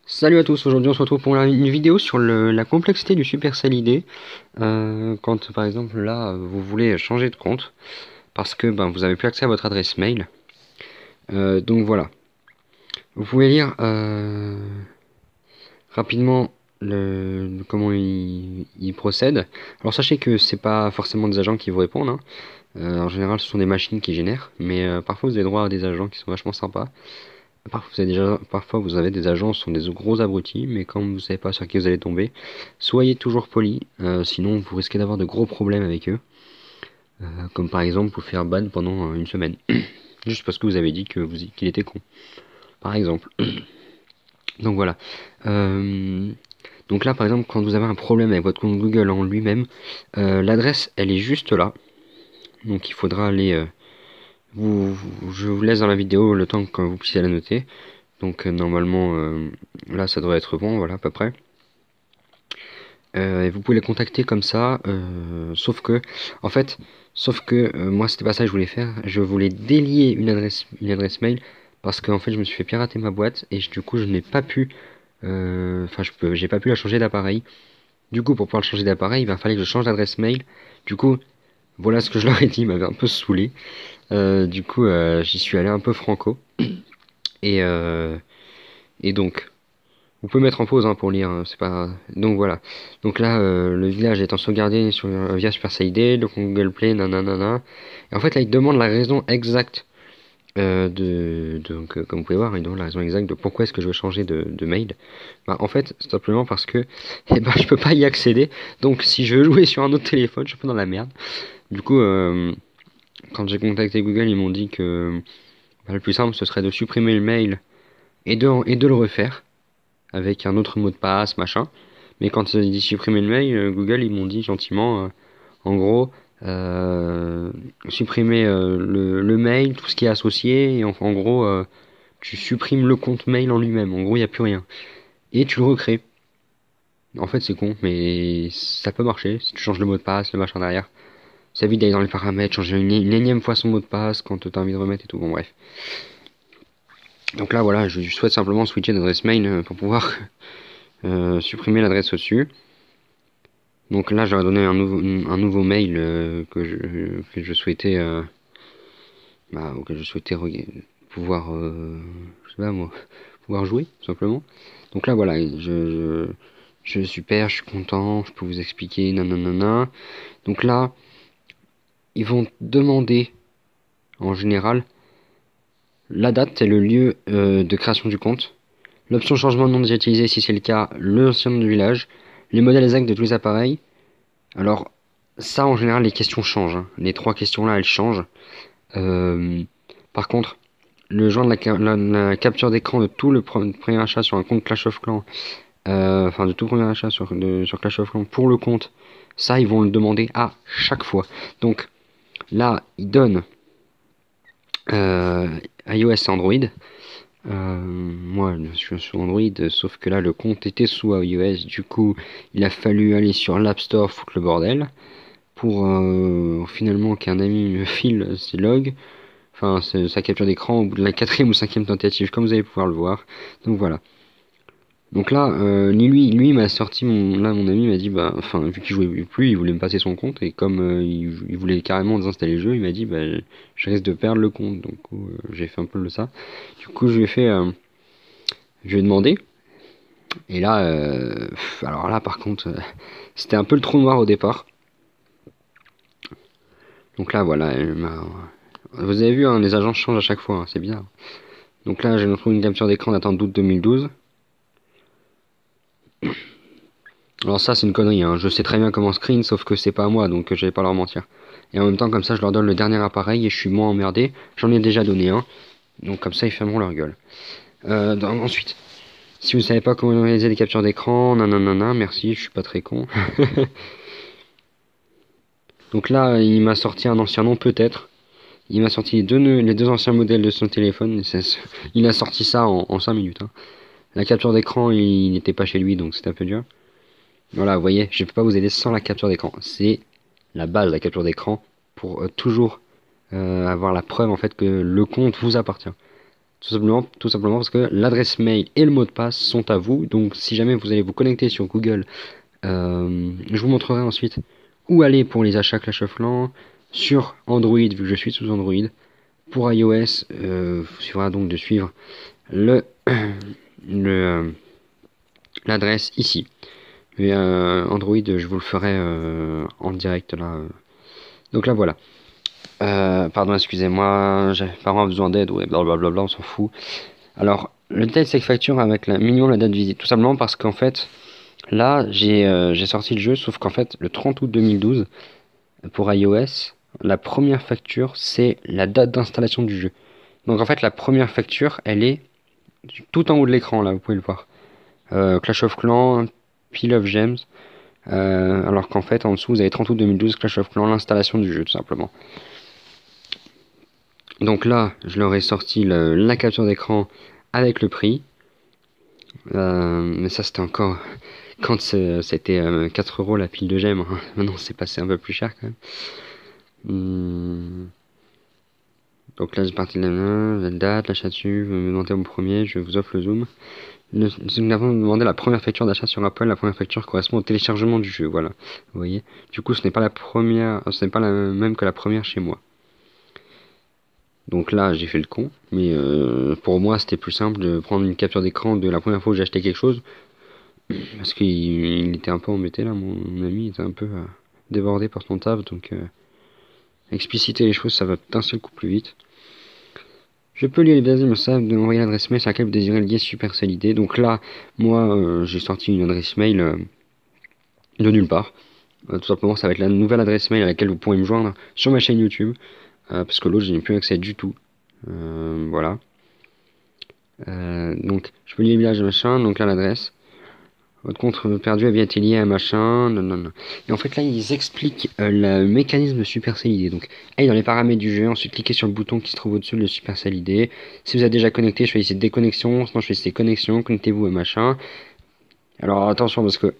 Salut à tous, aujourd'hui on se retrouve pour une vidéo sur la complexité du Supercell ID. Quand par exemple là vous voulez changer de compte parce que vous avez plus accès à votre adresse mail. Donc voilà, vous pouvez lire rapidement comment il procède. Alors sachez que c'est pas forcément des agents qui vous répondent, hein. En général ce sont des machines qui génèrent, mais parfois vous avez droit à des agents qui sont vachement sympas. Parfois vous avez des agents qui sont des gros abrutis, mais quand vous savez pas sur qui vous allez tomber, soyez toujours poli, sinon vous risquez d'avoir de gros problèmes avec eux. Comme par exemple vous faire ban pendant une semaine, juste parce que vous avez dit qu'il était con, par exemple. Donc voilà. Donc là par exemple quand vous avez un problème avec votre compte Google en lui-même, l'adresse elle est juste là, donc il faudra aller... je vous laisse dans la vidéo le temps que vous puissiez la noter. Donc normalement là ça devrait être bon, voilà à peu près. Et vous pouvez les contacter comme ça, sauf que moi c'était pas ça que je voulais faire. Je voulais délier une adresse mail parce qu'en fait je me suis fait pirater ma boîte et du coup je n'ai pas pu, j'ai pas pu la changer d'appareil. Du coup pour pouvoir le changer d'appareil, il fallait que je change d'adresse mail. Du coup voilà ce que je leur ai dit, il m'avait un peu saoulé. Du coup j'y suis allé un peu franco et euh, et donc vous pouvez mettre en pause hein, pour lire, hein, c'est pas. Donc voilà. Donc là, le village étant sauvegardé via Supercell ID, donc Google Play, nanana. Et en fait, là, il demande la raison exacte donc, comme vous pouvez voir, il demande la raison exacte de pourquoi est-ce que je veux changer de mail. En fait, c'est simplement parce que, je peux pas y accéder. Donc, si je veux jouer sur un autre téléphone, je suis un peu dans la merde. Du coup, quand j'ai contacté Google, ils m'ont dit que le plus simple, ce serait de supprimer le mail et de le refaire avec un autre mot de passe, machin. Mais quand ils ont supprimé le mail, Google, ils m'ont dit gentiment, en gros, euh, supprimer le mail, tout ce qui est associé, et en gros, tu supprimes le compte mail en lui-même. En gros, il n'y a plus rien. Et tu le recrées. En fait, c'est con, mais ça peut marcher. Si tu changes le mot de passe, le machin derrière. Ça évite d'aller dans les paramètres, changer une énième fois son mot de passe quand tu as envie de remettre et tout. Bon, bref. Donc là, voilà, je souhaite simplement switcher d'adresse mail pour pouvoir supprimer l'adresse au-dessus. Donc là, j'aurais donné un nouveau mail que je souhaitais, auquel je souhaitais pouvoir, je sais pas moi, pouvoir jouer, tout simplement. Donc là, voilà, je suis super, je suis content, je peux vous expliquer, nanana. Donc là, ils vont demander, en général, la date et le lieu de création du compte, l'option changement de nom déjà utilisé si c'est le cas, l'ancien nom du village, les modèles exacts de tous les appareils. Alors, ça, en général, les questions changent, hein. Les trois questions-là, elles changent. Par contre, le joint de la capture d'écran de tout le premier achat sur un compte Clash of Clans, de tout premier achat sur Clash of Clans pour le compte, ça, ils vont le demander à chaque fois. Donc, là, ils donnent iOS et Android. Moi, je suis sur Android, sauf que là, le compte était sous iOS. Du coup, il a fallu aller sur l'App Store foutre le bordel pour finalement qu'un ami me file ses logs, enfin sa capture d'écran au bout de la quatrième ou cinquième tentative, comme vous allez pouvoir le voir. Donc voilà. Donc là, lui m'a sorti mon ami m'a dit vu qu'il jouait plus, il voulait me passer son compte et comme il voulait carrément désinstaller le jeu, il m'a dit je risque de perdre le compte. Donc j'ai fait un peu de ça. Du coup je lui ai demandé et là, alors là par contre, c'était un peu le trou noir au départ. Donc là voilà, vous avez vu, hein, les agents changent à chaque fois, hein, c'est bizarre. Donc là, j'ai retrouvé une capture d'écran datant d'août 2012. Alors ça, c'est une connerie, hein. Je sais très bien comment screen, sauf que c'est pas à moi, donc je vais pas leur mentir. Et en même temps, comme ça, je leur donne le dernier appareil et je suis moins emmerdé. J'en ai déjà donné un, donc comme ça, ils fermeront leur gueule. Ensuite, si vous savez pas comment réaliser des captures d'écran, nanana, merci, je suis pas très con. Donc là, il m'a sorti un ancien nom, peut-être. Il m'a sorti les deux anciens modèles de son téléphone. Il a sorti ça en 5 minutes, hein. La capture d'écran, il n'était pas chez lui, donc c'était un peu dur. Voilà, vous voyez, je ne peux pas vous aider sans la capture d'écran. C'est la base de la capture d'écran pour toujours avoir la preuve en fait que le compte vous appartient. Tout simplement parce que l'adresse mail et le mot de passe sont à vous. Donc si jamais vous allez vous connecter sur Google, je vous montrerai ensuite où aller pour les achats Clash of Clans. Sur Android, vu que je suis sous Android. Pour iOS, il suffira donc de suivre le, l'adresse ici. Mais Android, je vous le ferai en direct là. Donc là voilà. Pardon, excusez-moi, j'ai pas vraiment besoin d'aide, ouais, blablabla, on s'en fout. Alors, le détail de cette facture avec la minimum la date de visite, tout simplement parce qu'en fait, là, j'ai sorti le jeu, sauf qu'en fait, le 30 août 2012, pour iOS, la première facture, c'est la date d'installation du jeu. Donc en fait, la première facture, elle est tout en haut de l'écran, là, vous pouvez le voir. Clash of Clans, Pile of Gems, alors qu'en fait, en dessous, vous avez 30 août 2012, Clash of Clans, l'installation du jeu, tout simplement. Donc là, je leur ai sorti la capture d'écran avec le prix. Mais ça, c'était encore quand c'était 4 euros la pile de gemmes. Hein. Maintenant, c'est passé un peu plus cher quand même. Donc là, j'ai parti de la date, l'achat dessus, vous me demandez mon premier, je vous offre le zoom. Nous avons demandé la première facture d'achat sur Apple. La première facture correspond au téléchargement du jeu, voilà. Vous voyez. Du coup, ce n'est pas la première, ce n'est pas la même que la première chez moi. Donc là, j'ai fait le con, mais pour moi, c'était plus simple de prendre une capture d'écran de la première fois que j'ai acheté quelque chose, parce qu'il était un peu embêté là, mon ami était un peu débordé par son taf, donc expliciter les choses, ça va d'un seul coup plus vite. Je peux lier les bases me savent de m'envoyer l'adresse mail sur laquelle vous désirez lier Supercell ID. Donc là, moi, j'ai sorti une adresse mail de nulle part. Tout simplement, ça va être la nouvelle adresse mail à laquelle vous pourrez me joindre sur ma chaîne YouTube. Parce que l'autre, je n'ai plus accès du tout. Voilà. Donc, je peux lier le village machin. Donc là, l'adresse. Votre compte perdu avait été lié à machin. Non, non, non. Et en fait, là, ils expliquent le mécanisme de Supercell ID. Donc, allez dans les paramètres du jeu. Ensuite, cliquez sur le bouton qui se trouve au-dessus de Supercell ID. Si vous êtes déjà connecté, choisissez déconnexion. Sinon, choisissez connexion. Connectez-vous à machin. Alors, attention, parce que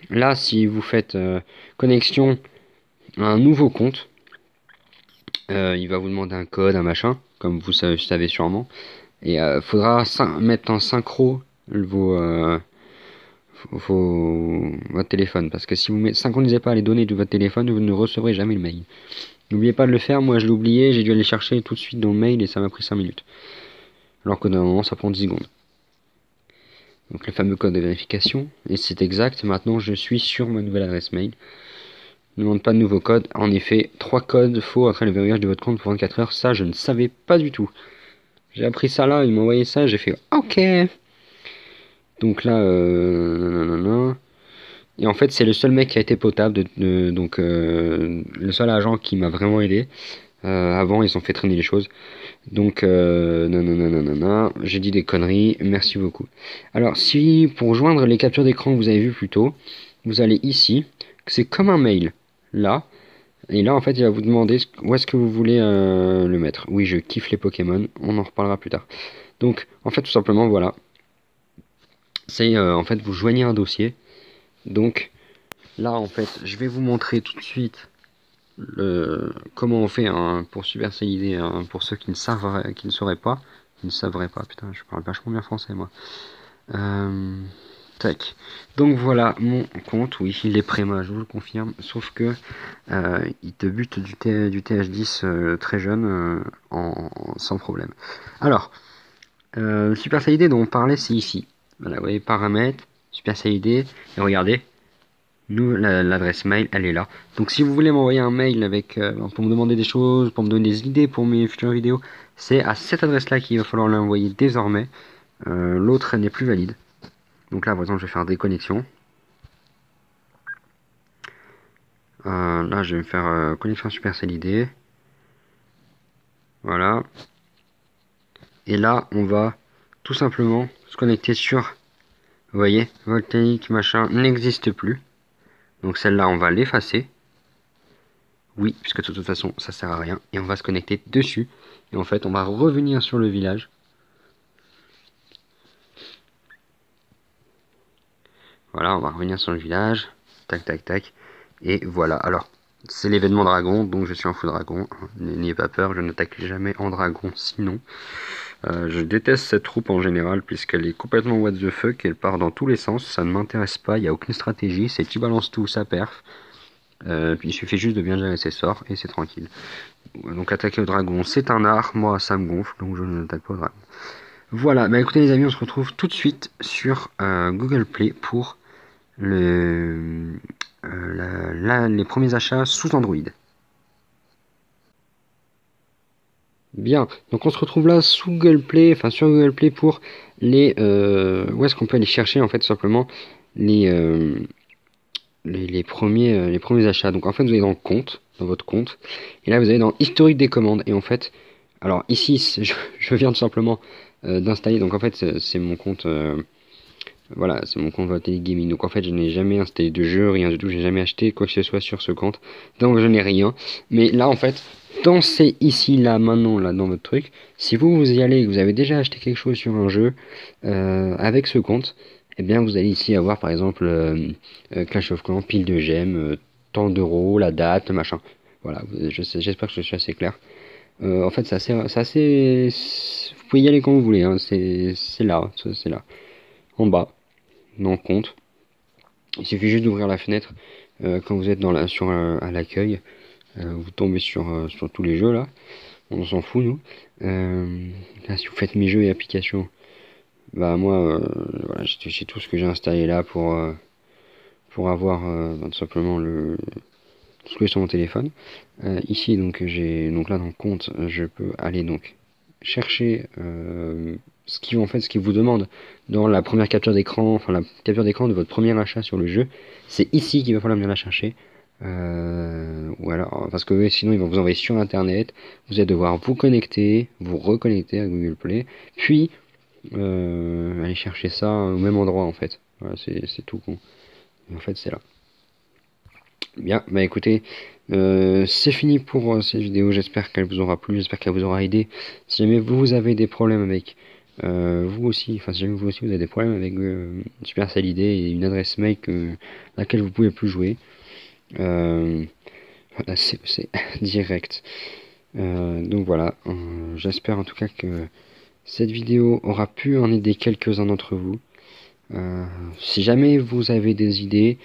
là, si vous faites connexion à un nouveau compte, il va vous demander un code, un machin, comme vous savez sûrement. Et faudra mettre en synchro votre téléphone. Parce que si vous ne synchronisez pas les données de votre téléphone, vous ne recevrez jamais le mail. N'oubliez pas de le faire. Moi, je l'ai oublié. J'ai dû aller chercher tout de suite dans le mail et ça m'a pris 5 minutes. Alors que normalement, ça prend 10 secondes. Donc le fameux code de vérification. Et c'est exact. Maintenant, je suis sur ma nouvelle adresse mail. Ne demande pas de nouveau code. En effet, 3 codes faux après le verrouillage de votre compte pour 24 heures. Ça, je ne savais pas du tout. J'ai appris ça là, il m'a envoyé ça, j'ai fait OK. Donc là, nanana. Et en fait, c'est le seul mec qui a été potable, donc le seul agent qui m'a vraiment aidé. Avant, ils ont fait traîner les choses. Donc, nanana, j'ai dit des conneries, merci beaucoup. Alors, si pour joindre les captures d'écran que vous avez vu plus tôt, vous allez ici, c'est comme un mail, là. Et là, en fait, il va vous demander où est-ce que vous voulez le mettre. Oui, je kiffe les Pokémon, on en reparlera plus tard. Donc, en fait, tout simplement, voilà. C'est, en fait, vous joignez un dossier. Donc, là, en fait, je vais vous montrer tout de suite comment on fait pour Supercell ID, pour ceux qui ne sauraient pas. Qui ne saveraient pas, putain, je parle vachement bien français, moi. Tac. Donc voilà mon compte, oui, il est préma, je vous le confirme, sauf que il te bute du TH10 très jeune sans problème. Alors, Supercell ID dont on parlait, c'est ici. Voilà, vous voyez, paramètres, Supercell ID, et regardez, nous, l'adresse mail, elle est là. Donc si vous voulez m'envoyer un mail avec pour me demander des choses, pour me donner des idées pour mes futures vidéos, c'est à cette adresse-là qu'il va falloir l'envoyer désormais. L'autre n'est plus valide. Donc là, par exemple, je vais faire déconnexion. Là, je vais faire connexion Supercell ID. Voilà. Et là, on va tout simplement se connecter sur... Vous voyez, voltaïque, machin, n'existe plus. Donc celle-là, on va l'effacer. Oui, puisque de toute façon, ça sert à rien. Et on va se connecter dessus. Et en fait, on va revenir sur le village. Voilà, on va revenir sur le village. Tac, tac, tac. Et voilà. Alors, c'est l'événement dragon, donc je suis en full dragon. N'ayez pas peur, je n'attaque jamais en dragon sinon. Je déteste cette troupe en général puisqu'elle est complètement what the fuck, elle part dans tous les sens, ça ne m'intéresse pas, il n'y a aucune stratégie, c'est tu balances tout, ça perf. Puis il suffit juste de bien gérer ses sorts et c'est tranquille. Donc attaquer le dragon c'est un art, moi ça me gonfle donc je ne l'attaque pas au dragon. Voilà, bah écoutez les amis, on se retrouve tout de suite sur Google Play pour les premiers achats sous Android. Bien, donc on se retrouve là sous Google Play, enfin sur Google Play pour les... où est-ce qu'on peut aller chercher en fait simplement les, les premiers achats. Donc en fait vous allez dans le compte, dans votre compte, et là vous allez dans historique des commandes, et en fait, alors ici je viens tout simplement d'installer, donc en fait c'est mon compte... voilà, c'est mon compte Télé Gaming. Donc en fait, je n'ai jamais installé de jeu, rien du tout. J'ai jamais acheté quoi que ce soit sur ce compte. Donc je n'ai rien. Mais là, en fait, dans ces ici, là, maintenant, là, dans votre truc, si vous y allez et que vous avez déjà acheté quelque chose sur un jeu avec ce compte, eh bien, vous allez ici avoir par exemple Clash of Clans, pile de gemmes, tant d'euros, la date, machin. Voilà, j'espère que je suis assez clair. En fait, c'est assez. Vous pouvez y aller quand vous voulez. Hein, c'est là, c'est là, en bas dans le compte. Il suffit juste d'ouvrir la fenêtre quand vous êtes à l'accueil. Vous tombez sur tous les jeux là. On s'en fout nous. Là, si vous faites mes jeux et applications, bah moi, voilà, j'ai tout ce que j'ai installé là pour avoir tout simplement tout ce que sur mon téléphone. Ici donc donc là dans le compte, je peux aller donc chercher ce qui vous demande dans la première capture d'écran, enfin la capture d'écran de votre premier achat sur le jeu, c'est ici qu'il va falloir bien la chercher. Ou alors, parce que sinon ils vont vous envoyer sur internet, vous allez devoir vous connecter, vous reconnecter à Google Play, puis aller chercher ça au même endroit en fait. Voilà, c'est tout con. Et en fait c'est là. Bien, bah écoutez, c'est fini pour cette vidéo, j'espère qu'elle vous aura plu, j'espère qu'elle vous aura aidé. Si jamais vous avez des problèmes avec vous aussi, enfin si jamais vous aussi vous avez des problèmes avec Supercell ID et une adresse mail laquelle vous pouvez plus jouer, voilà, c'est direct. Donc voilà, j'espère en tout cas que cette vidéo aura pu en aider quelques-uns d'entre vous. Si jamais vous avez des idées,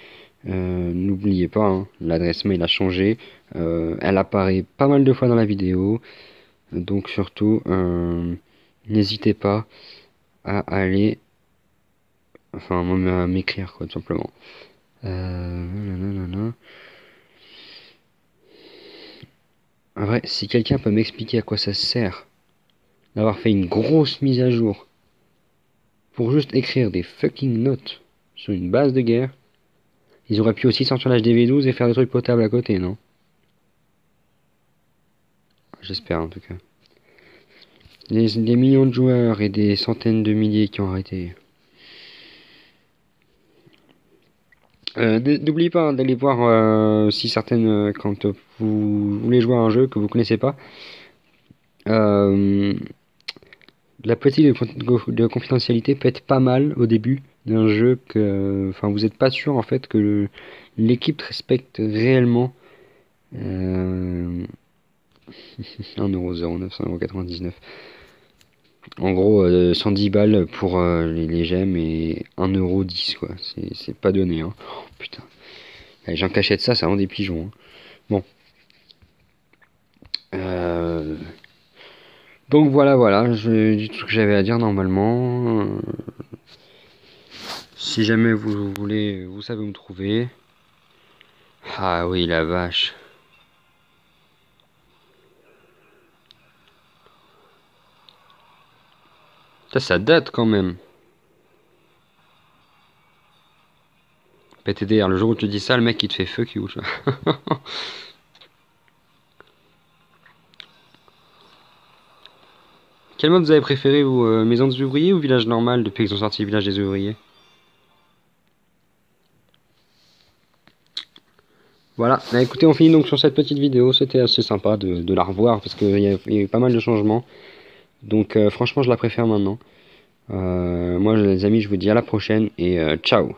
n'oubliez pas, hein, l'adresse mail a changé, elle apparaît pas mal de fois dans la vidéo, donc surtout n'hésitez pas à aller, enfin à m'écrire quoi tout simplement. En vrai, si quelqu'un peut m'expliquer à quoi ça sert d'avoir fait une grosse mise à jour pour juste écrire des fucking notes sur une base de guerre, ils auraient pu aussi sortir l'HDV12 et faire des trucs potables à côté, non? J'espère en tout cas. Des millions de joueurs et des centaines de milliers qui ont arrêté. N'oubliez pas d'aller voir si certaines quand vous voulez jouer à un jeu que vous connaissez pas. La politique de confidentialité peut être pas mal au début d'un jeu que, enfin, vous n'êtes pas sûr en fait que l'équipe respecte réellement 1,09€, 1,99€. En gros, 110 balles pour les gemmes et 1,10€ quoi. C'est pas donné, hein. Oh, putain. Allez, j'en cachette ça rend des pigeons. Hein. Bon. Donc voilà, je dis tout ce que j'avais à dire normalement. Si jamais vous voulez, vous savez où me trouver. Ah oui, la vache. Ça date quand même. PTDR, le jour où tu dis ça, le mec il te fait fuck you. Quel mode vous avez préféré, vous Maison des ouvriers ou village normal depuis qu'ils ont sorti Village des ouvriers? Voilà, bah, écoutez, on finit donc sur cette petite vidéo. C'était assez sympa de la revoir parce qu'il y a eu pas mal de changements. Donc franchement, je la préfère maintenant. Moi, les amis, je vous dis à la prochaine et ciao!